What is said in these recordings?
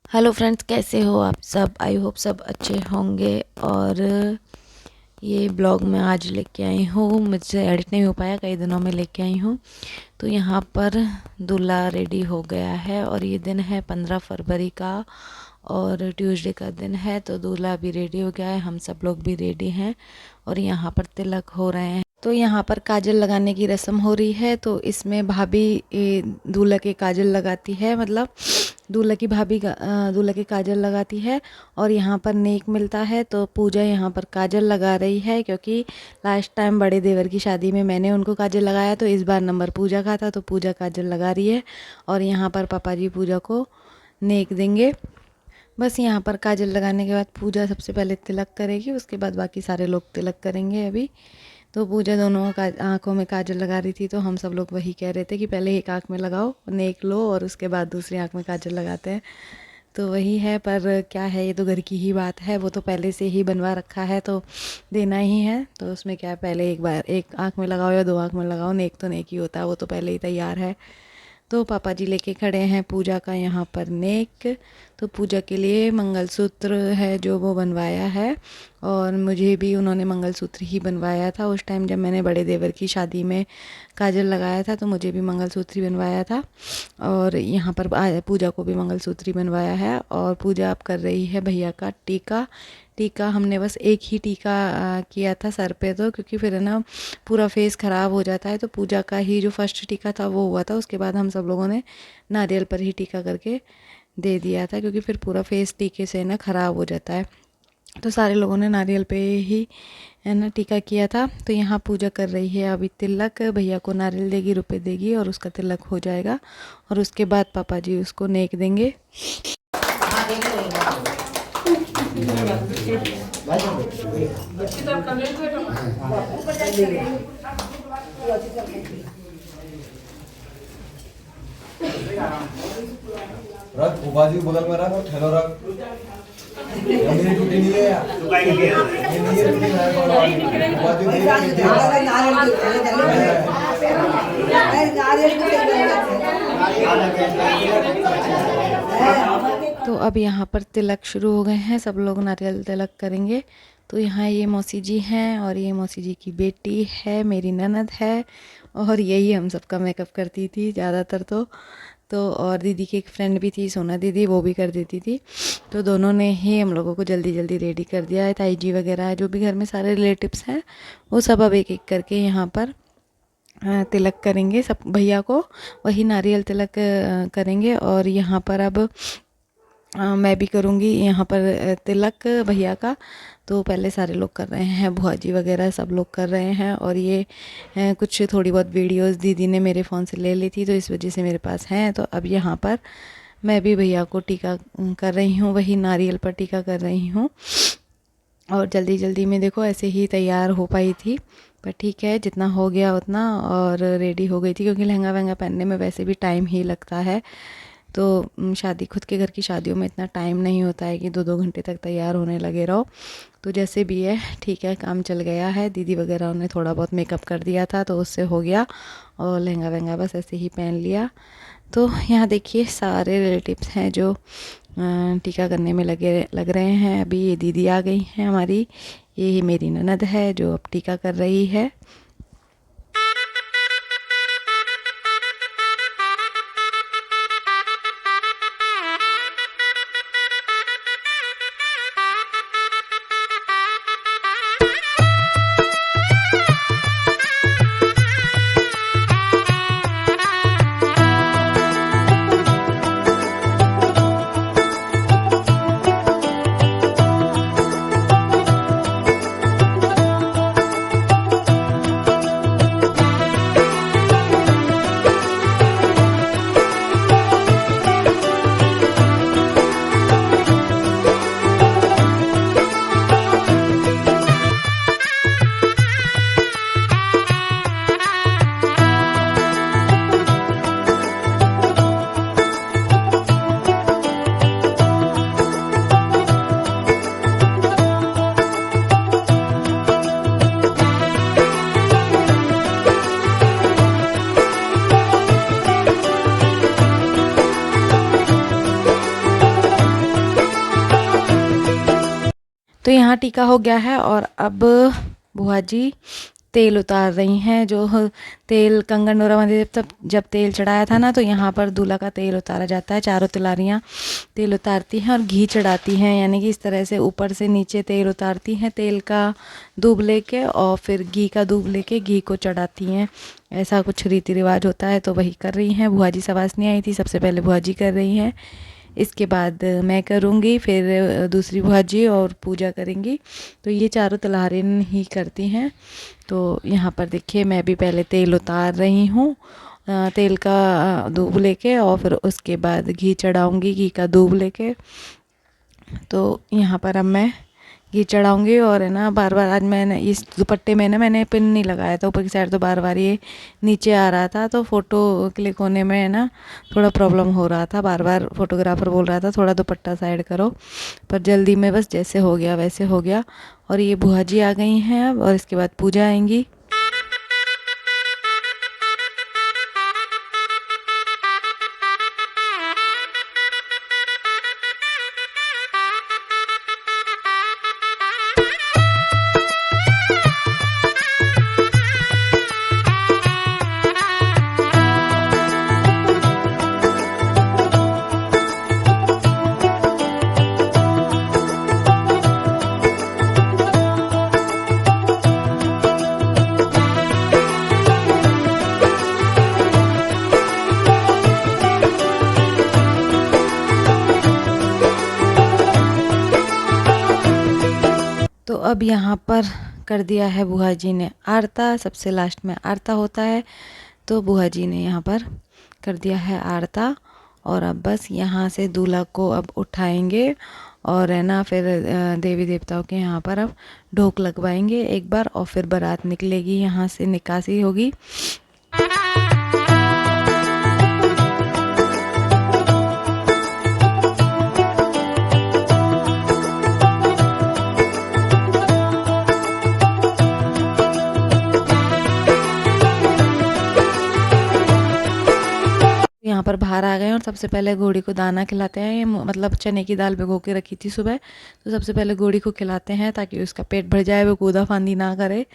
Hello friends, कैसे हो आप सब। आई होप सब अच्छे होंगे। और ये ब्लॉग मैं आज लेके आई हूँ, मुझसे एडिट नहीं हो पाया, कई दिनों में लेके आई हूँ। तो यहाँ पर दूल्हा रेडी हो गया है और ये दिन है 15 फरवरी का और ट्यूसडे का दिन है। तो दूल्हा भी रेडी हो गया है, हम सब लोग भी रेडी हैं और यहाँ पर तिलक हो रहे हैं। तो यहाँ पर काजल लगाने की रस्म हो रही है। तो इसमें भाभी दूल्हा के काजल लगाती है, मतलब दूल्हा की भाभी दूल्हा की काजल लगाती है और यहाँ पर नेक मिलता है। तो पूजा यहाँ पर काजल लगा रही है, क्योंकि लास्ट टाइम बड़े देवर की शादी में मैंने उनको काजल लगाया, तो इस बार नंबर पूजा का था, तो पूजा काजल लगा रही है। और यहाँ पर पापा जी पूजा को नेक देंगे। बस यहाँ पर काजल लगाने के बाद पूजा सबसे पहले तिलक करेगी, उसके बाद बाकी सारे लोग तिलक करेंगे अभी। तो पूजा दोनों का आँखों में काजल लगा रही थी, तो हम सब लोग वही कह रहे थे कि पहले एक आँख में लगाओ, नेक लो, और उसके बाद दूसरी आँख में काजल लगाते हैं। तो वही है, पर क्या है, ये तो घर की ही बात है, वो तो पहले से ही बनवा रखा है तो देना ही है। तो उसमें क्या है, पहले एक बार एक आँख में लगाओ या दो आँख में लगाओ, नेक तो नेक ही होता है, वो तो पहले ही तैयार है। तो पापा जी लेके खड़े हैं पूजा का यहाँ पर नेक। तो पूजा के लिए मंगलसूत्र है जो वो बनवाया है, और मुझे भी उन्होंने मंगलसूत्र ही बनवाया था। उस टाइम जब मैंने बड़े देवर की शादी में काजल लगाया था तो मुझे भी मंगलसूत्र ही बनवाया था, और यहाँ पर पूजा को भी मंगलसूत्र ही बनवाया है। और पूजा अब कर रही है भैया का टीका। टीका हमने बस एक ही टीका किया था सर पे, तो क्योंकि फिर है ना पूरा फेस ख़राब हो जाता है, तो पूजा का ही जो फर्स्ट टीका था वो हुआ था। उसके बाद हम सब लोगों ने नारियल पर ही टीका करके दे दिया था, क्योंकि फिर पूरा फेस टीके से ना ख़राब हो जाता है। तो सारे लोगों ने नारियल पे ही है ना टीका किया था। तो यहाँ पूजा कर रही है अभी तिलक। भैया को नारियल देगी, रुपए देगी, और उसका तिलक हो जाएगा, और उसके बाद पापा जी उसको नेक देंगे। रख बाजू बगल में रख और ठेलो रख। ये मेरी ड्यूटी नहीं है यार, ये नहीं है ड्यूटी है। बाजू तो अब यहाँ पर तिलक शुरू हो गए हैं, सब लोग नारियल तिलक करेंगे। तो यहाँ ये मौसी जी हैं, और ये मौसी जी की बेटी है, मेरी ननद है, और यही हम सबका मेकअप करती थी ज़्यादातर। तो और दीदी की एक फ्रेंड भी थी, सोना दीदी, वो भी कर देती थी। तो दोनों ने ही हम लोगों को जल्दी जल्दी रेडी कर दिया है। ताई जी वगैरह जो भी घर में सारे रिलेटिव्स हैं, वो सब अब एक एक करके यहाँ पर तिलक करेंगे। सब भैया को वही नारियल तिलक करेंगे। और यहाँ पर अब मैं भी करूँगी यहाँ पर तिलक भैया का। तो पहले सारे लोग कर रहे हैं, बुआ जी वगैरह सब लोग कर रहे हैं। और ये कुछ थोड़ी बहुत वीडियोस दीदी ने मेरे फ़ोन से ले ली थी, तो इस वजह से मेरे पास हैं। तो अब यहाँ पर मैं भी भैया को टीका कर रही हूँ, वही नारियल पर टीका कर रही हूँ। और जल्दी जल्दी में देखो ऐसे ही तैयार हो पाई थी, पर ठीक है, जितना हो गया उतना। और रेडी हो गई थी, क्योंकि लहंगा वहंगा पहनने में वैसे भी टाइम ही लगता है। तो शादी खुद के घर की शादियों में इतना टाइम नहीं होता है कि 2-2 घंटे तक तैयार होने लगे रहो। तो जैसे भी है ठीक है, काम चल गया है। दीदी वगैरह उन्हें थोड़ा बहुत मेकअप कर दिया था, तो उससे हो गया, और लहंगा वहंगा बस ऐसे ही पहन लिया। तो यहाँ देखिए सारे रिलेटिव्स हैं जो टीका करने में लग रहे हैं। अभी ये दीदी आ गई हैं हमारी, ये मेरी ननद है जो अब टीका कर रही है। तो यहाँ टीका हो गया है और अब बुआ जी तेल उतार रही हैं। जो तेल कंगन डोरा बांधे जब तेल चढ़ाया था ना, तो यहाँ पर दूल्हा का तेल उतारा जाता है। चारों तिलारियाँ तेल उतारती हैं और घी चढ़ाती हैं, यानी कि इस तरह से ऊपर से नीचे तेल उतारती हैं, तेल का दूब लेके और फिर घी का दूब लेके घी को चढ़ाती हैं। ऐसा कुछ रीति रिवाज होता है, तो वही कर रही हैं। बुआ जी सवास नहीं आई थी, सबसे पहले बुआ जी कर रही हैं, इसके बाद मैं करूँगी, फिर दूसरी बुआ जी और पूजा करेंगी। तो ये चारों तिलारियाँ ही करती हैं। तो यहाँ पर देखिए मैं भी पहले तेल उतार रही हूँ, तेल का दूब लेके, और फिर उसके बाद घी चढ़ाऊँगी, घी का दूब लेके। तो यहाँ पर अब मैं घी चढ़ाऊँगी। और है ना, बार बार आज मैंने इस दुपट्टे में ना मैंने पिन नहीं लगाया था ऊपर की साइड, तो बार बार ये नीचे आ रहा था, तो फ़ोटो क्लिक होने में है ना थोड़ा प्रॉब्लम हो रहा था। बार बार फोटोग्राफर बोल रहा था थोड़ा दुपट्टा साइड करो, पर जल्दी में बस जैसे हो गया वैसे हो गया। और ये बुआ जी आ गई हैं अब, और इसके बाद पूजा आएंगी। तो अब यहाँ पर कर दिया है बुआ जी ने आरता, सबसे लास्ट में आरता होता है, तो बुआ जी ने यहाँ पर कर दिया है आरता। और अब बस यहाँ से दूल्हा को अब उठाएंगे और है ना फिर देवी देवताओं के यहाँ पर अब ढोक लगवाएंगे एक बार, और फिर बारात निकलेगी, यहाँ से निकासी होगी। यहाँ पर बाहर आ गए और सबसे पहले घोड़ी को दाना खिलाते हैं। मतलब चने की दाल भिगो के रखी थी सुबह, तो सबसे पहले घोड़ी को खिलाते हैं ताकि उसका पेट भर जाए, वो कूदा फांदी ना करे,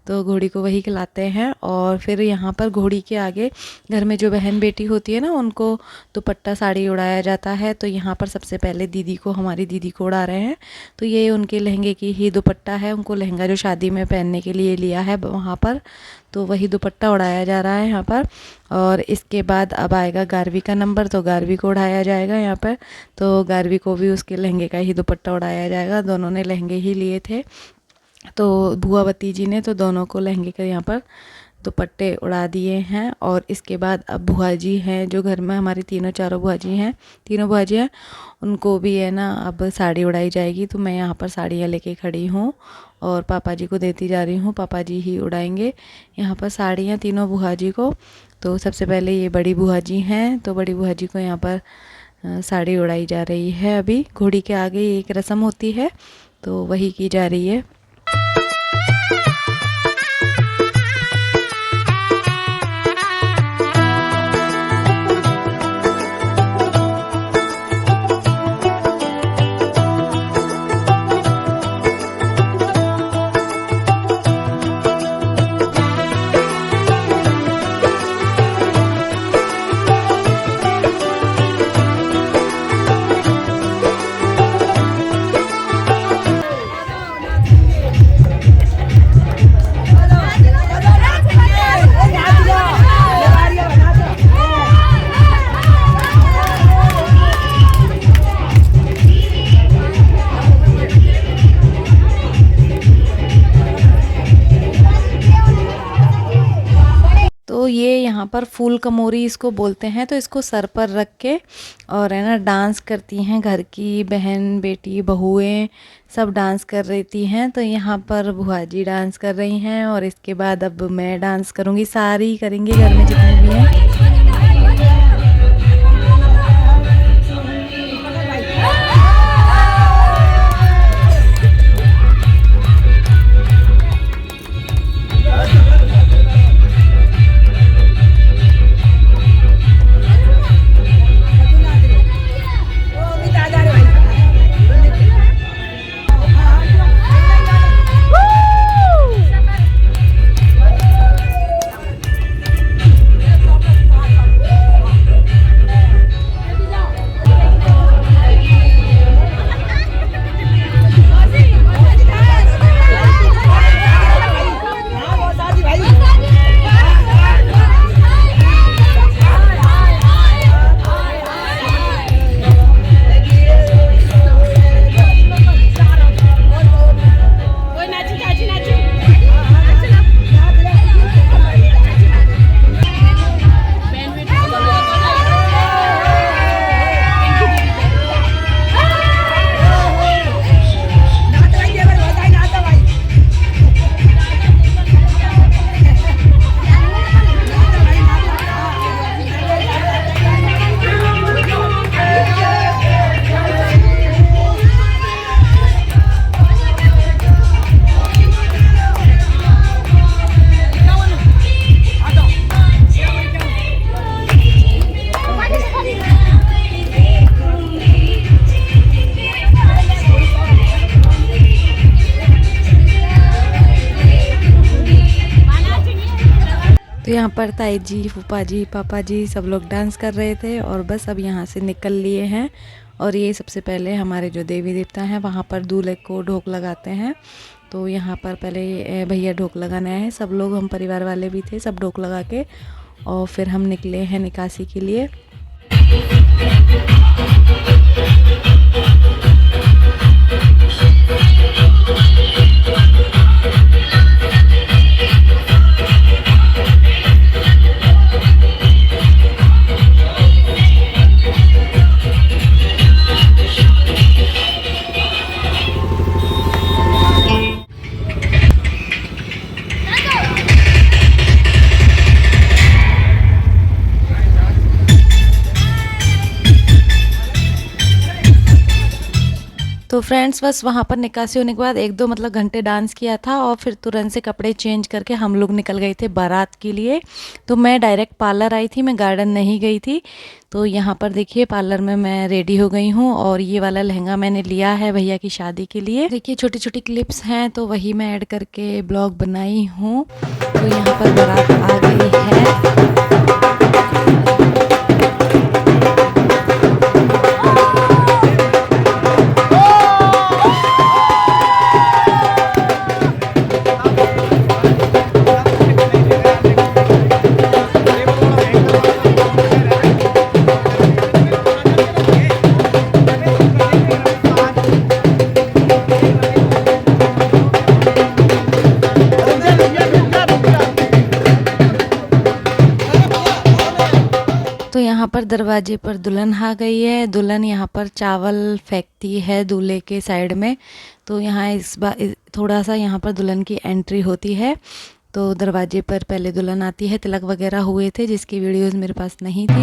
तो घोड़ी को वही खिलाते हैं। और फिर यहाँ पर घोड़ी के आगे घर में जो बहन बेटी होती है ना, उनको दुपट्टा साड़ी उड़ाया जाता है। तो यहाँ पर सबसे पहले दीदी को, हमारी दीदी को उड़ा रहे हैं। तो ये उनके लहंगे की ही दुपट्टा है, उनको लहंगा जो शादी में पहनने के लिए लिया है वहाँ पर, तो वही दुपट्टा उड़ाया जा रहा है यहाँ पर। और इसके बाद अब आएगा गारवी का नंबर, तो गारवी को उड़ाया जाएगा यहाँ पर। तो गारवी को भी उसके लहंगे का ही दुपट्टा उड़ाया जाएगा, दोनों ने लहंगे ही लिए थे। तो बुआ भतीजी ने तो दोनों को लहंगे के यहाँ पर दुपट्टे उड़ा दिए हैं। और इसके बाद अब बुआ जी हैं जो घर में हमारी तीनों बुआ जी हैं, उनको भी है ना अब साड़ी उड़ाई जाएगी। तो मैं यहाँ पर साड़ियाँ लेके खड़ी हूँ और पापा जी को देती जा रही हूँ, पापा जी ही उड़ाएंगे यहाँ पर साड़ियाँ तीनों बुआ जी को। तो सबसे पहले ये बड़ी बुआ जी हैं, तो बड़ी बुआ जी को यहाँ पर साड़ी उड़ाई जा रही है। अभी घोड़ी के आगे एक रस्म होती है, तो वही की जा रही है। तो ये यहाँ पर फूल कमोरी इसको बोलते हैं। तो इसको सर पर रख के और है ना डांस करती हैं, घर की बहन बेटी बहुएं सब डांस कर रही हैं। तो यहाँ पर बुआ जी डांस कर रही हैं और इसके बाद अब मैं डांस करूँगी, सारी करेंगे घर में जितने भी हैं। यहाँ पर ताई जी, फूफा जी, पापा जी सब लोग डांस कर रहे थे और बस अब यहाँ से निकल लिए हैं। और ये सबसे पहले हमारे जो देवी देवता हैं वहाँ पर दूल्हे को ढोक लगाते हैं। तो यहाँ पर पहले भैया ढोक लगाने आए हैं, सब लोग, हम परिवार वाले भी थे, सब ढोक लगा के और फिर हम निकले हैं निकासी के लिए। तो फ्रेंड्स बस वहाँ पर निकासी होने के बाद 1-2 मतलब घंटे डांस किया था और फिर तुरंत से कपड़े चेंज करके हम लोग निकल गए थे बारात के लिए। तो मैं डायरेक्ट पार्लर आई थी, मैं गार्डन नहीं गई थी। तो यहाँ पर देखिए पार्लर में मैं रेडी हो गई हूँ और ये वाला लहंगा मैंने लिया है भैया की शादी के लिए। देखिए छोटी छोटी क्लिप्स हैं तो वही मैं ऐड करके ब्लॉग बनाई हूँ। तो यहाँ पर बारात आ गई है। तो यहाँ पर दरवाजे पर दुल्हन आ गई है। दुल्हन यहाँ पर चावल फेंकती है दूल्हे के साइड में। तो यहाँ इस बार थोड़ा सा यहाँ पर दुल्हन की एंट्री होती है। तो दरवाजे पर पहले दुल्हन आती है, तिलक वगैरह हुए थे जिसकी वीडियोस मेरे पास नहीं थी।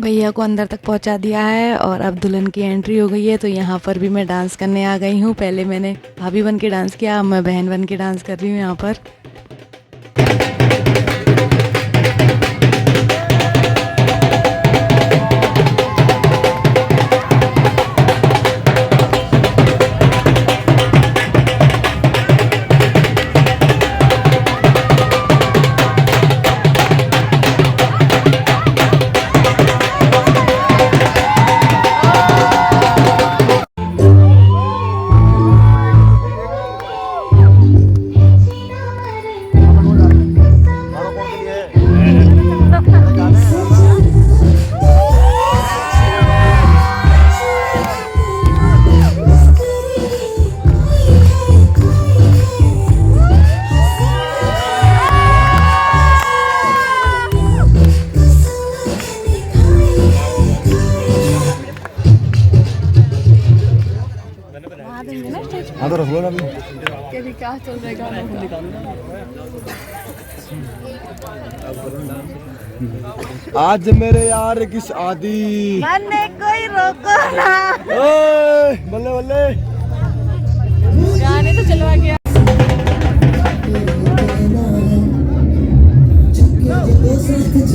भैया को अंदर तक पहुंचा दिया है और अब दुल्हन की एंट्री हो गई है। तो यहाँ पर भी मैं डांस करने आ गई हूँ। पहले मैंने भाभी बन के डांस किया, अब मैं बहन बन के डांस कर रही हूँ यहाँ पर। हाँ तो रख लो ना अभी। क्या चल रहा है गाना आज मेरे यार की शादी, मैंने कोई रोको ना, बल्ले बल्ले गाने तो चलवा गया। साथ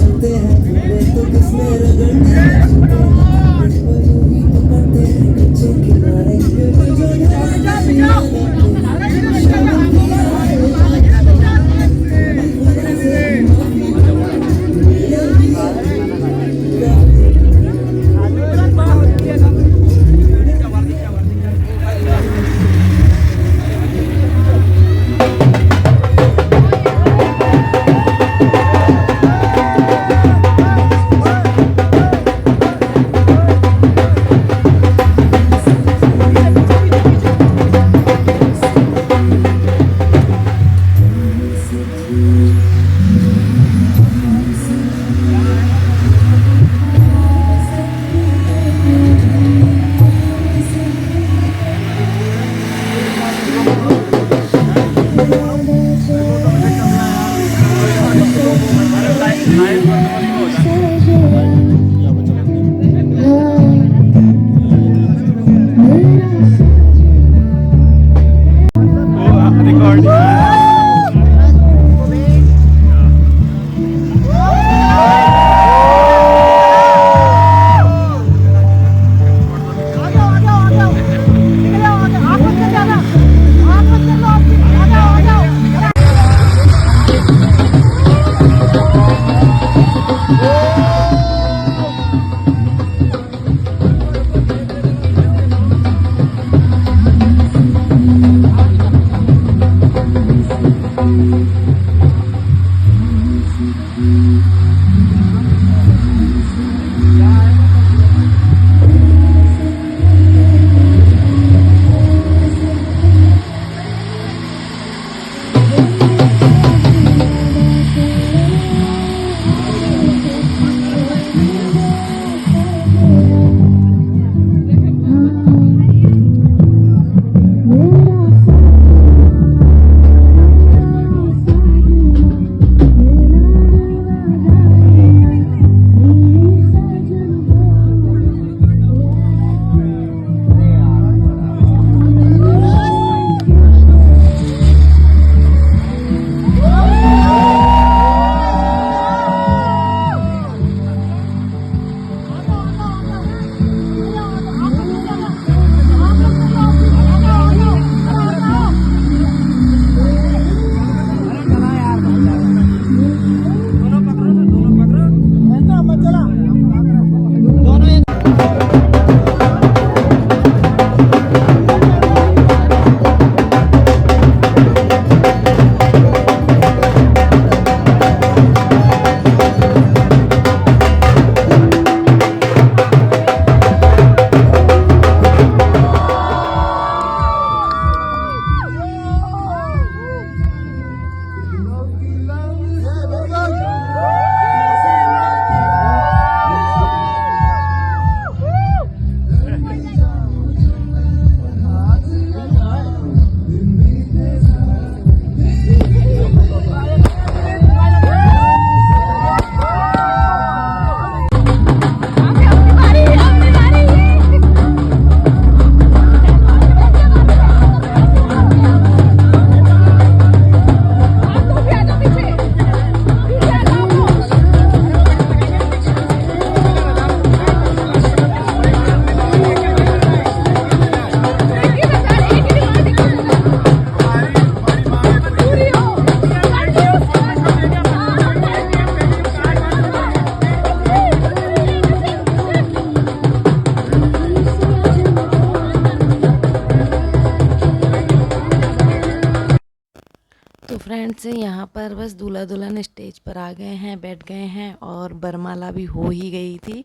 फ्रेंड्स यहाँ पर बस दूल्हा दुल्हन स्टेज पर आ गए हैं, बैठ गए हैं और बरमाला भी हो ही गई थी।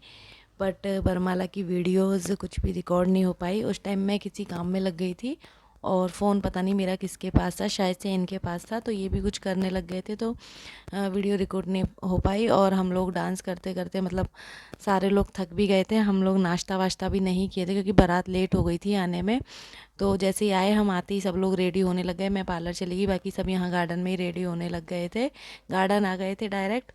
बट बरमाला की वीडियोस कुछ भी रिकॉर्ड नहीं हो पाई। उस टाइम मैं किसी काम में लग गई थी और फ़ोन पता नहीं मेरा किसके पास था, शायद से इनके पास था, तो ये भी कुछ करने लग गए थे तो वीडियो रिकॉर्ड नहीं हो पाई। और हम लोग डांस करते करते मतलब सारे लोग थक भी गए थे। हम लोग नाश्ता वाश्ता भी नहीं किए थे क्योंकि बारात लेट हो गई थी आने में। तो जैसे ही आए हम आते ही सब लोग रेडी होने लग गए। मैं पार्लर चली गई, बाकी सब यहाँ गार्डन में ही रेडी होने लग गए थे, गार्डन आ गए थे डायरेक्ट।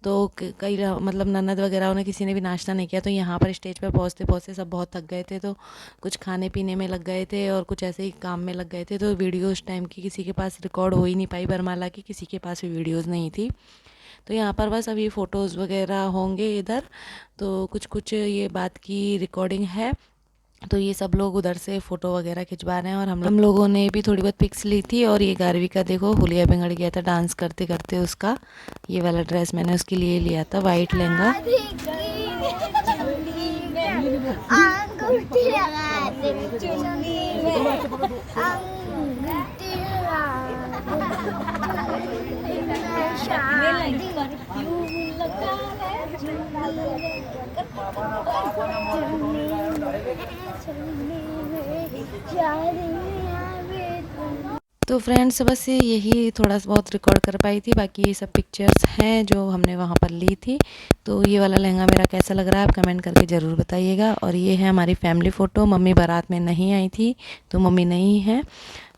तो कई मतलब ननद वगैरह उन्हें किसी ने भी नाश्ता नहीं किया। तो यहाँ पर स्टेज पर पहुँचते पहुँचते सब बहुत थक गए थे, तो कुछ खाने पीने में लग गए थे और कुछ ऐसे ही काम में लग गए थे। तो वीडियो उस टाइम की किसी के पास रिकॉर्ड हो ही नहीं पाई बरमाला की, किसी के पास भी वीडियोज़ नहीं थी। तो यहाँ पर बस अभी फ़ोटोज़ वगैरह होंगे इधर, तो कुछ कुछ ये बात की रिकॉर्डिंग है। तो ये सब लोग उधर से फ़ोटो वगैरह खिंचवा रहे हैं और हम लोगों ने भी थोड़ी बहुत पिक्स ली थी। और ये गारवी का देखो हुलिया बिगड़ गया था डांस करते करते। उसका ये वाला ड्रेस मैंने उसके लिए लिया था, वाइट लहंगा। तो फ्रेंड्स बस यही थोड़ा सा बहुत रिकॉर्ड कर पाई थी, बाकी ये सब पिक्चर्स हैं जो हमने वहाँ पर ली थी। तो ये वाला लहंगा मेरा कैसा लग रहा है आप कमेंट करके ज़रूर बताइएगा। और ये है हमारी फैमिली फ़ोटो। मम्मी बारात में नहीं आई थी तो मम्मी नहीं है,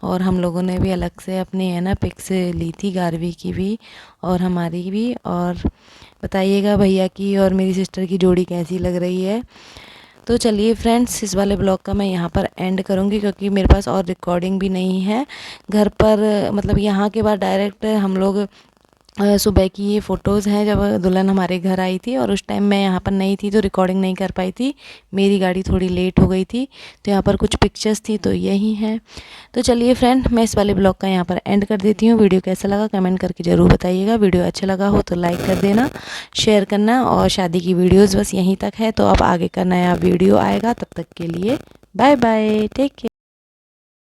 और हम लोगों ने भी अलग से अपनी है ना पिक्स ली थी, गारवी की भी और हमारी भी। और बताइएगा भैया की और मेरी सिस्टर की जोड़ी कैसी लग रही है। तो चलिए फ्रेंड्स, इस वाले ब्लॉग का मैं यहाँ पर एंड करूँगी क्योंकि मेरे पास और रिकॉर्डिंग भी नहीं है घर पर। मतलब यहाँ के बाद डायरेक्ट हम लोग सुबह की ये फ़ोटोज़ हैं जब दुल्हन हमारे घर आई थी, और उस टाइम मैं यहाँ पर नहीं थी तो रिकॉर्डिंग नहीं कर पाई थी, मेरी गाड़ी थोड़ी लेट हो गई थी। तो यहाँ पर कुछ पिक्चर्स थी तो यही हैं। तो चलिए फ्रेंड, मैं इस वाले ब्लॉग का यहाँ पर एंड कर देती हूँ। वीडियो कैसा लगा कमेंट करके ज़रूर बताइएगा। वीडियो अच्छा लगा हो तो लाइक कर देना, शेयर करना। और शादी की वीडियोज़ बस यहीं तक है, तो अब आगे का नया वीडियो आएगा। तब तक के लिए बाय बाय, टेक केयर।